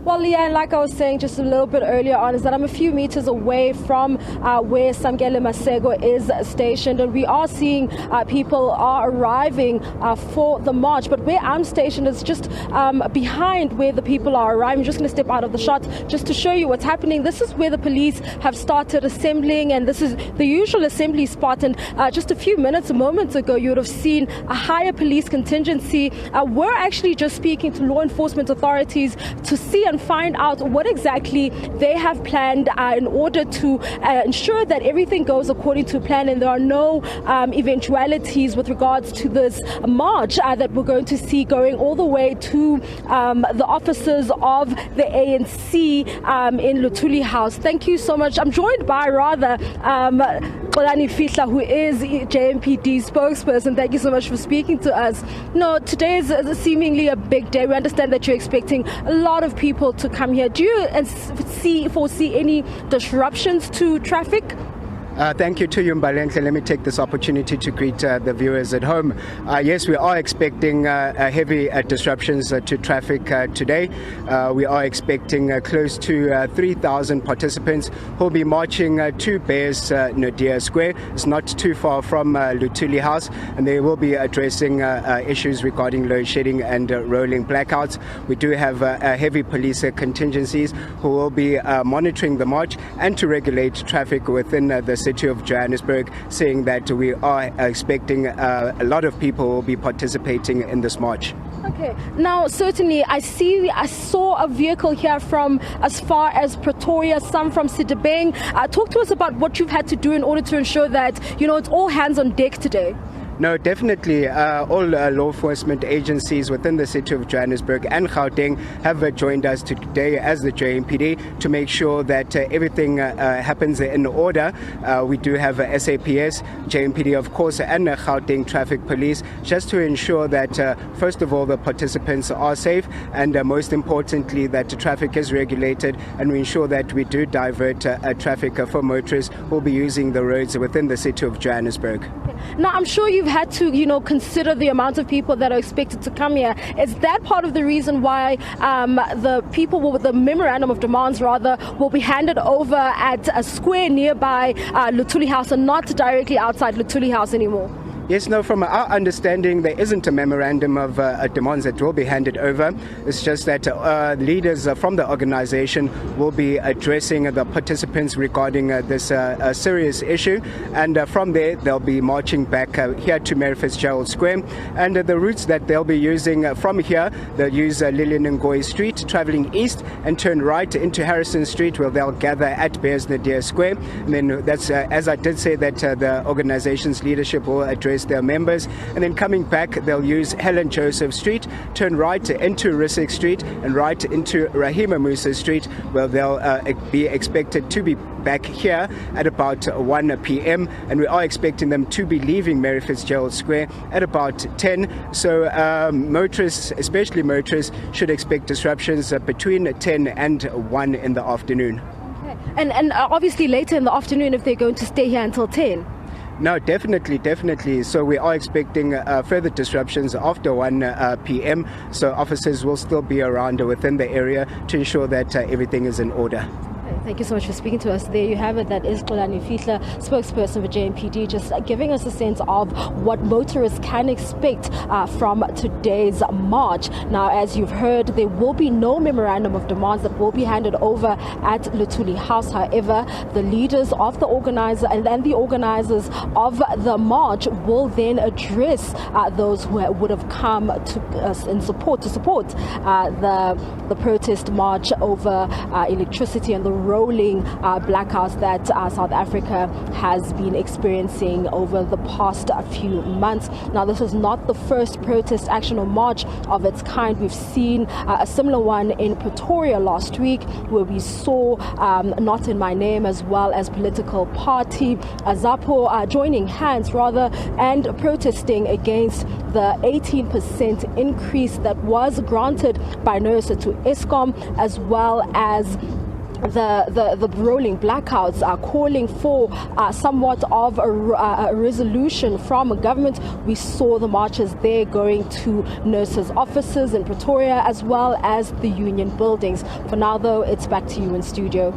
Well, Leanne, like I was saying just a little bit earlier on, is that I'm a few meters away from where Mbalenhle Mthethwa is stationed, and we are seeing people are arriving for the march. But where I'm stationed is just behind where the people are arriving. I'm just going to step out of the shot just to show you what's happening. This is where the police have started assembling, and this is the usual assembly spot. And just a moments ago, you would have seen a higher police contingency. We're actually just speaking to law enforcement authorities to see and find out what exactly they have planned in order to ensure that everything goes according to plan and there are no eventualities with regards to this march that we're going to see going all the way to the offices of the ANC in Luthuli House. Thank you so much. I'm joined by Mbalenhle Mthethwa, who is JMPD spokesperson. Thank you so much for speaking to us. No, today is seemingly a big day. We understand that you're expecting a lot of people to come here. Do you foresee any disruptions to traffic? Thank you to you, Mbalenhle. Let me take this opportunity to greet the viewers at home. Yes, we are expecting heavy disruptions to traffic today. We are expecting close to 3,000 participants who will be marching to Bears Nadir Square. It's not too far from Luthuli House, and they will be addressing issues regarding load shedding and rolling blackouts. We do have heavy police contingencies who will be monitoring the march and to regulate traffic within the city of Johannesburg, saying that we are expecting a lot of people will be participating in this march. Okay. Now, certainly, I saw a vehicle here from as far as Pretoria, some from Sidibeng. Talk to us about what you've had to do in order to ensure that, it's all hands on deck today. No, definitely. All law enforcement agencies within the city of Johannesburg and Gauteng have joined us today as the JMPD to make sure that everything happens in order. We do have SABC, JMPD, of course, and Gauteng Traffic Police, just to ensure that, first of all, the participants are safe, and most importantly, that the traffic is regulated, and we ensure that we do divert traffic for motorists who will be using the roads within the city of Johannesburg. Now, I'm sure you've had to, consider the amount of people that are expected to come here. Is that part of the reason why the people with the memorandum of demands, will be handed over at a square nearby Luthuli House and not directly outside Luthuli House anymore? Yes, no, from our understanding, there isn't a memorandum of demands that will be handed over. It's just that leaders from the organization will be addressing the participants regarding this serious issue. And from there, they'll be marching back here to Mary Fitzgerald Square. And the routes that they'll be using from here, they'll use Lillian Ngoyi Street, traveling east, and turn right into Harrison Street, where they'll gather at Bears Nadir Square. And then that's, as I did say, that the organization's leadership will address their members, and then coming back they'll use Helen Joseph Street, turn right into Risick Street and right into Rahima Musa Street, where they'll be expected to be back here at about 1 p.m. and we are expecting them to be leaving Mary Fitzgerald Square at about 10. So motorists, especially motorists, should expect disruptions between 10 and 1 in the afternoon. Okay. And obviously later in the afternoon, if they're going to stay here until 10. No, definitely. So we are expecting further disruptions after 1 p.m. So officers will still be around within the area to ensure that everything is in order. Thank you so much for speaking to us. There you have it. That is Mbalenhle Mthethwa, spokesperson for JMPD, just giving us a sense of what motorists can expect from today's march. Now, as you've heard, there will be no memorandum of demands that will be handed over at Luthuli House. However, the leaders of the organizer and the organizers of the march will then address those who would have come to support the protest march over electricity and the rolling blackouts that South Africa has been experiencing over the past few months. Now, this is not the first protest action or march of its kind. We've seen a similar one in Pretoria last week, where we saw Not in My Name as well as political party ZAPO joining hands and protesting against the 18% increase that was granted by NERSA to Eskom, as well as the rolling blackouts are calling for somewhat of a resolution from government. We saw the marchers there going to nurses' offices in Pretoria as well as the union buildings. For now, though, it's back to you in studio.